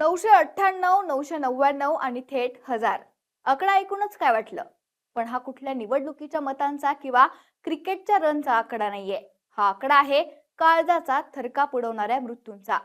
998, 999 आणि थेट 1000. आकडा ऐकूनच काय वाटलं? पण हा कुठल्या निवडणुकीच्या मतांचा किंवा क्रिकेटच्या रनचा आकडा नाहीये. हा आकडा आहे काळजाचा थरकाप उडवणाऱ्या मृत्यूंचा.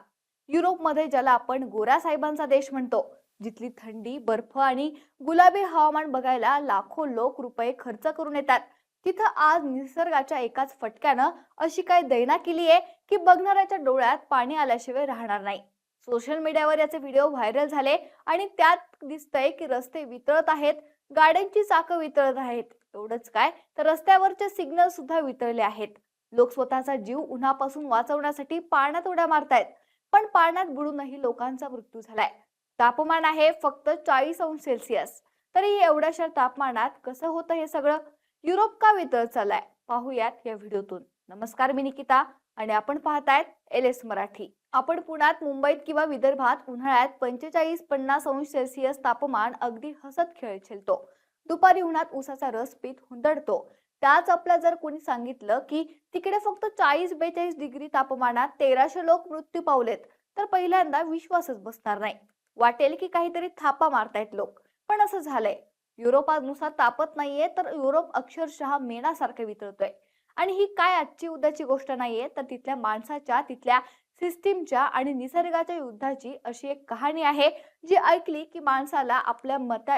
युरोपमध्ये ज्याला आपण गोऱ्या साहेबांचा देश म्हणतो, जिथली थंडी, बर्फ आणि गुलाबी हवामान बघायला लाखो लोक रुपये खर्च करून येतात, तिथं आज निसर्गाच्या एकाच फटक्यानं अशी काय दैना केली आहे की बघणाऱ्याच्या डोळ्यात पाणी आल्याशिवाय राहणार नाही. सोशल मीडियावर याचे व्हिडिओ व्हायरल झाले आणि त्यात दिसतंय की रस्ते वितळत आहेत, गाड्यांची चाकं वितळत आहेत. एवढंच काय, तर रस्त्यावरचे सिग्नल सुद्धा वितळले आहेत. लोक स्वतःचा जीव उन्हापासून वाचवण्यासाठी पाण्यात उड्या मारतायत, पण पाण्यात बुडूनही लोकांचा मृत्यू झालाय. तापमान आहे फक्त 40°C. तरी एवढ्याशा तापमानात कसं होतं हे सगळं? युरोप का वितळत चाललाय? पाहूयात या व्हिडिओतून. नमस्कार, मी निकिता आणि आपण पाहतायत LS मराठी. आपण पुण्यात, मुंबईत किंवा विदर्भात उन्हाळ्यात 45-50° तापमान अगदी हसत खेळत झेलतो. दुपारी उन्हात उसाचा रस पीत हुंदडतो. त्याच आपल्या जर कोणी सांगितलं की तिकडे फक्त 40-42° तापमानात 1300 लोक मृत्यू पावलेत, तर पहिल्यांदा विश्वासच बसणार नाही. वाटेल की काहीतरी थापा मारतायत लोक. पण असं झालंय. युरोपानुसार तापत नाहीये, तर युरोप अक्षरशः मेणासारखं वितळतोय. आणि ही काय आजची उद्याची गोष्ट नाहीये, तर तिथल्या माणसाच्या, तिथल्या सिस्टीमच्या आणि निसर्गाच्या युद्धाची अशी एक कहाणी आहे, जी ऐकली की माणसाला आपल्या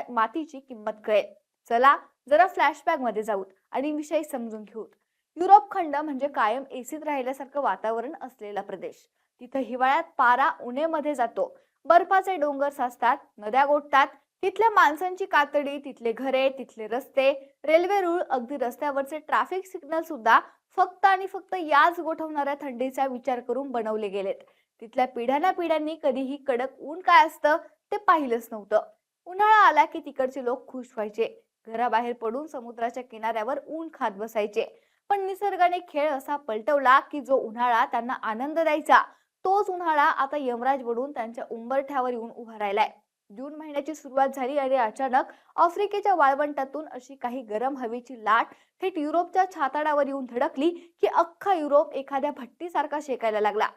मातीची किंमत कळेल. चला जरा फ्लॅशबॅक मध्ये जाऊत आणि विषय समजून घेऊत. युरोप खंड म्हणजे कायम एसीत राहिल्यासारखं वातावरण असलेला प्रदेश. तिथं हिवाळ्यात पारा उन्हेमध्ये जातो, बर्फाचे डोंगर साचतात, नद्या गोठतात. तिथल्या माणसांची कातडी, तिथले घरे, तिथले रस्ते, रेल्वे रूळ, अगदी रस्त्यावरचे ट्रॅफिक सिग्नल सुद्धा फक्त आणि फक्त याच गोठवणाऱ्या थंडीचा विचार करून बनवले गेलेत. तिथल्या पिढ्याना पिढ्यांनी कधीही कडक ऊन काय असतं ते पाहिलंच नव्हतं. उन्हाळा आला की तिकडचे लोक खुश व्हायचे, घराबाहेर पडून समुद्राच्या किनाऱ्यावर ऊन खात बसायचे. पण निसर्गाने खेळ असा पलटवला की जो उन्हाळा त्यांना आनंद द्यायचा, तोच उन्हाळा आता यमराज बनून त्यांच्या उंबरठ्यावर येऊन उभा राहिलाय. जून महिन्याची सुरुवात झाली आणि अचानक आफ्रिकेच्या वाळवंटातून अशी काही गरम हवेची लाट थेट युरोपच्या छाताडावर येऊन धडकली की अख्खा युरोप एखाद्या भट्टीसारखा शेकायला लागला.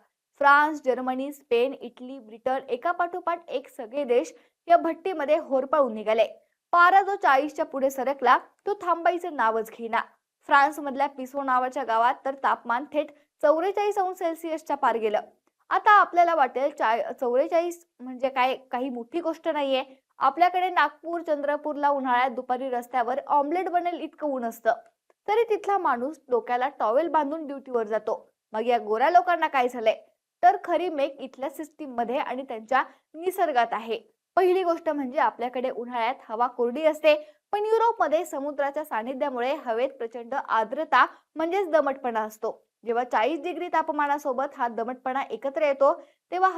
France, Germany, Spain, Italy, Britain एकापाठोपाठ एक सगळे देश या भट्टीमध्ये होरपळून निघाले. पारा जो 40च्या पुढे सरकला, तो थांबायचं नावच घेईना. फ्रान्स मधल्या पिसो नावाच्या गावात तर तापमान थेट 44°C पार गेलं. आता आपल्याला वाटेल 44 म्हणजे काय काही मोठी गोष्ट नाहीये. आपल्याकडे नागपूर, चंद्रपूरला उन्हाळ्यात दुपारी रस्त्यावर ऑमलेट बनेल इतकं ऊन असतं, तरी तिथला माणूस डोक्याला टॉवेल बांधून ड्युटीवर जातो. मग या गोऱ्या लोकांना काय झालंय? तर खरी मेक इथल्या सिस्टीम मध्ये आणि त्यांच्या निसर्गात आहे. पहिली गोष्ट म्हणजे आपल्याकडे उन्हाळ्यात हवा कोरडी असते, पण युरोपमध्ये समुद्राच्या सानिध्यामुळे हवेत प्रचंड आर्द्रता म्हणजेच दमटपणा असतो. जेव्हा 40° तापमानासोबत हा दमटपणा एकत्र येतो, तेव्हा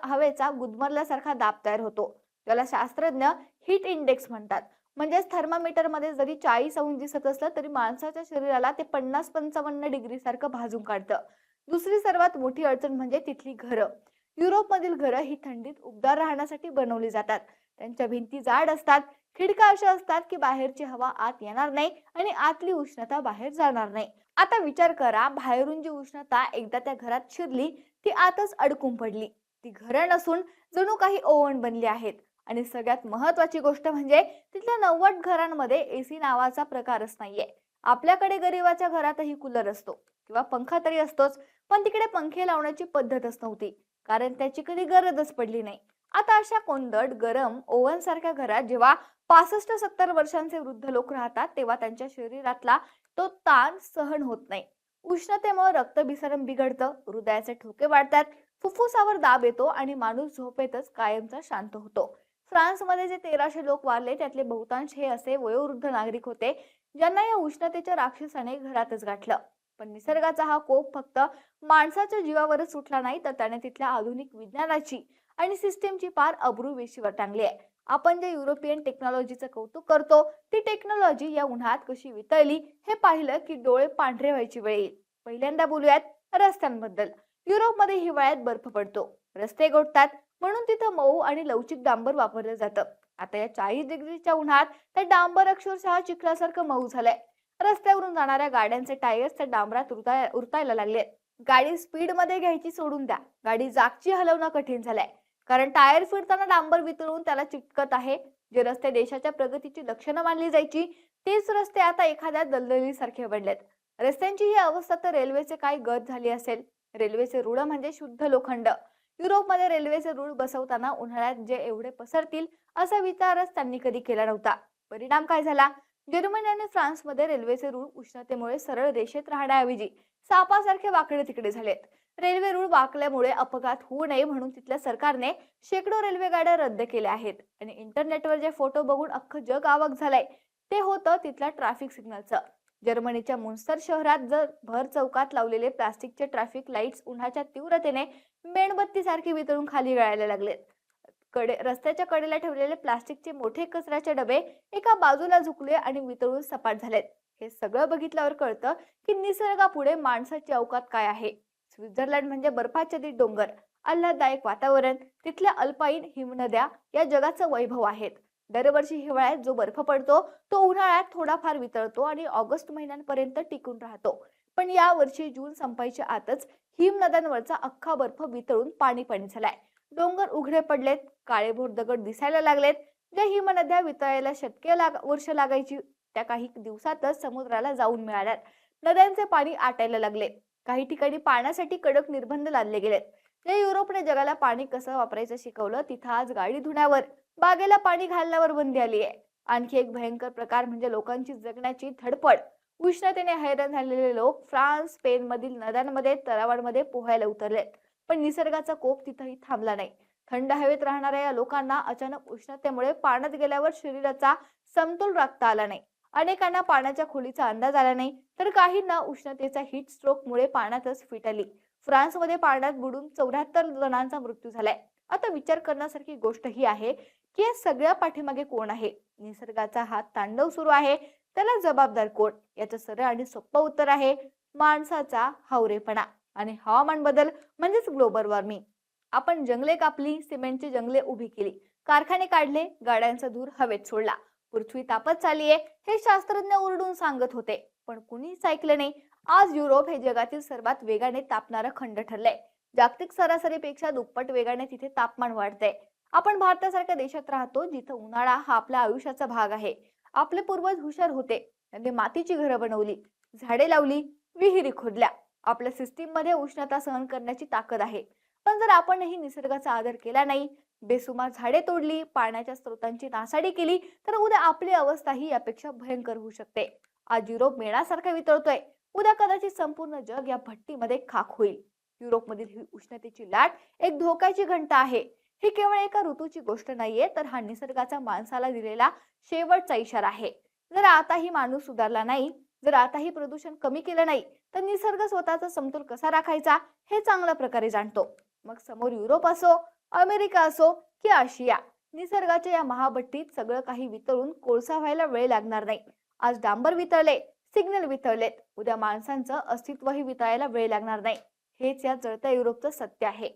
हवेचा गुदमरल्यासारखा दाब तयार होतो, ज्याला शास्त्रज्ञ हीट इंडेक्स म्हणतात. म्हणजेच थर्मामीटर मध्ये जरी 40° दिसत असलं, तरी माणसाच्या शरीराला ते 50-55° सारखं भाजून काढतं. दुसरी सर्वात मोठी अडचण म्हणजे तिथली घरं. युरोपमधील घरं ही थंडीत उबदार राहण्यासाठी बनवली जातात. त्यांच्या भिंती जाड असतात, खिडक्या अशा असतात की बाहेरची हवा आत येणार नाही आणि आतली उष्णता बाहेर जाणार नाही. आता विचार करा, बाहेरून जी उष्णता एकदा त्या घरात शिरली ती आतच अडकून पडली. ती घरं नसून जणू काही ओव्हन बनली आहेत. आणि सगळ्यात महत्वाची गोष्ट म्हणजे तिथल्या 90 घरांमध्ये एसी नावाचा प्रकारच नाहीये. आपल्याकडे गरिबाच्या घरातही कूलर असतो किंवा पंखा तरी असतोच, पण तिकडे पंखे लावण्याची पद्धतच नव्हती, कारण त्याची कधी गरजच पडली नाही. आता अशा कोंदट, गरम, ओव्हन सारख्या घरात जेव्हा 65-70 वर्षांचे वृद्ध लोक राहतात, तेव्हा त्यांच्या शरीरातला तो ताण सहन होत नाही. उष्णतेमुळे रक्तभिसरण बिघडतं, हृदयाचे ठोके वाढतात, फुफ्फुसावर दाब येतो आणि माणूस झोपेतच कायमचा शांत होतो. फ्रान्समध्ये जे 1300 लोक वारले, त्यातले बहुतांश हे असे वयोवृद्ध नागरिक होते, ज्यांना या उष्णतेच्या राक्षसाने घरातच गाठलं. पण निसर्गाचा हा कोप फक्त माणसाच्या जीवावरच सुटला नाही, तर त्याने तिथल्या आधुनिक विज्ञानाची आणि सिस्टीमची पार अब्रू वेशीवर टांगली आहे. आपण जे युरोपियन टेक्नॉलॉजीचं कौतुक करतो, ती टेक्नॉलॉजी या उन्हात कशी वितळली हे पाहिलं की डोळे पांढरे व्हायची वेळ येईल. पहिल्यांदा बोलूयात रस्त्यांबद्दल. युरोपमध्ये हिवाळ्यात बर्फ पडतो, रस्ते गोठतात, म्हणून तिथं मऊ आणि लवचिक डांबर वापरलं जातं. आता या 40°च्या उन्हात त्या डांबर अक्षरशः चिखलासारखं मऊ झालंय. रस्त्यावरून जाणाऱ्या गाड्यांचे टायर्स त्या डांबरात उरतायला लागलेत. गाडी स्पीड मध्ये घ्यायची सोडून द्या, गाडी जागची हलवणं कठीण झालंय. कारण टायर फिरताना डांबर वितळून त्याला चिटकत आहे. जे रस्ते देशाच्या प्रगतीची लक्षणं मानली जायची, तेच रस्ते आता एखाद्या दलदलीसारखे बनलेत. रस्त्यांची ही अवस्था तर रेल्वेचे काय गत झाली असेल. रेल्वेचे रुळ म्हणजे शुद्ध लोखंड. युरोपमध्ये रेल्वेचे रूळ बसवताना उन्हाळ्यात जे एवढे पसरतील असा विचारच त्यांनी कधी केला नव्हता. परिणाम काय झाला? जर्मनी आणि फ्रान्समध्ये रेल्वेचे रूळ उष्णतेमुळे सरळ रेषेत राहण्याऐवजी सापासारखे वाकडे तिकडे झालेत. रेल्वे रूळ वाकल्यामुळे अपघात होऊ नये म्हणून तिथल्या सरकारने शेकडो रेल्वे गाड्या रद्द केल्या आहेत. आणि इंटरनेटवर जे फोटो बघून अख्खं जग अवाक झालंय ते होतं तिथल्या ट्रॅफिक सिग्नलचं. जर्मनीच्या मुन्स्टर शहरात जर भर चौकात लावलेले प्लास्टिकचे ट्रॅफिक लाईट्स उन्हाच्या तीव्रतेने मेणबत्ती सारखे वितळून खाली गळायला लागलेत. रस्त्याच्या कडेला ठेवलेले प्लास्टिकचे मोठे कचऱ्याचे डबे एका बाजूला झुकले आणि वितळून सपाट झालेत. हे सगळं बघितल्यावर कळतं की निसर्गापुढे माणसाची अवकात काय आहे. स्वित्झर्लंड म्हणजे बर्फाच्छादित डोंगर, आल्हाददायक वातावरण, तिथल्या अल्पाईन हिमनद्या या जगाचं वैभव आहेत. दरवर्षी हिवाळ्यात जो बर्फ पडतो तो उन्हाळ्यात थोडाफार वितळतो आणि ऑगस्ट महिन्यांपर्यंत टिकून राहतो. पण या वर्षी जून संपायच्या आतच हिमनद्यांवरचा अख्खा बर्फ वितळून पाणी पाणी झालाय. डोंगर उघडे पडलेत, काळेभोर दगड दिसायला लागलेत. ज्या हिमनद्या वितळायला वर्ष लागायची त्या काही दिवसातच समुद्राला जाऊन मिळाल्यात. नद्यांचे पाणी आटायला लागले. काही ठिकाणी पाण्यासाठी कडक निर्बंध लादले गेलेत. या युरोपने जगाला पाणी कसं वापरायचं शिकवलं, तिथं आज गाडी धुण्यावर, बागेला पाणी घालण्यावर बंदी आली आहे. आणखी एक भयंकर प्रकार म्हणजे लोकांची जगण्याची धडपड. उष्णतेने हैराण झालेले लोक फ्रान्स, स्पेन मधील नद्यांमध्ये, तलावांमध्ये पोहायला उतरलेत. पण निसर्गाचा कोप तिथेही थांबला नाही. थंड हवेत राहणाऱ्या या लोकांना अचानक उष्णतेमुळे पाण्यात गेल्यावर शरीराचा समतोल राखता आला नाही. अनेकांना पाण्याच्या खोलीचा अंदाज आला नाही, तर काहींना उष्णतेचा हीट स्ट्रोक मुळे पाण्यातच फिट आली. फ्रान्समध्ये पाण्यात बुडून 74 जणांचा मृत्यू झालाय. आता विचार करण्यासारखी गोष्ट ही आहे की या सगळ्या पाठीमागे कोण आहे? निसर्गाचा हा तांडव सुरू आहे, त्याला जबाबदार कोण? याचं सरळ आणि सोपं उत्तर आहे माणसाचा हावरेपणा. आणि हवामान बदल म्हणजेच ग्लोबल वॉर्मिंग. आपण जंगले कापली, सिमेंटची जंगले उभी केली, कारखाने काढले, गाड्यांचा धूर हवेत सोडला, पृथ्वी तापत चाललीये हे शास्त्रज्ञ ओरडून सांगत होते, पण कुणीच ऐकलं नाही. आज युरोप हे जगातील सर्वात वेगाने तापणारं खंड ठरलंय. जागतिक सरासरीपेक्षा दुप्पट वेगाने तिथे तापमान वाढतंय. आपण भारतासारख्या देशात राहतो जिथं उन्हाळा हा आपल्या आयुष्याचा भाग आहे. आपले पूर्वज हुशार होते. त्यांनी मातीची घरं बनवली, झाडे लावली, विहिरी खोदल्या. आपल्या सिस्टीम मध्ये उष्णता सहन करण्याची ताकद आहे. पण जर आपणही निसर्गाचा आदर केला नाही, बेसुमार झाडे तोडली, पाण्याच्या स्रोतांची नासाडी केली, तर उद्या आपली अवस्था ही यापेक्षा भयंकर होऊ शकते. आज युरोप मेणासारखा वितळतोय, उद्या कदाचित संपूर्ण जग या भट्टीमध्ये खाक होईल. युरोपमधील ही उष्णतेची लाट एक धोक्याची घंटा आहे. ही केवळ एका ऋतूची गोष्ट नाहीये, तर हा निसर्गाचा माणसाला दिलेला शेवटचा इशारा आहे. जर आताही माणूस सुधारला नाही, जर आताही प्रदूषण कमी केलं नाही, तर निसर्ग स्वतःचा समतोल कसा राखायचा हे चांगल्या प्रकारे जाणतो. मग समोर युरोप असो, अमेरिका असो की आशिया, निसर्गाच्या या महाभट्टीत सगळं काही वितळून कोळसा व्हायला वेळ लागणार नाही. आज डांबर वितळले, सिग्नल वितळलेत, उद्या माणसांचं अस्तित्वही वितळायला वेळ लागणार नाही. हेच या जळत्या युरोपचं सत्य आहे.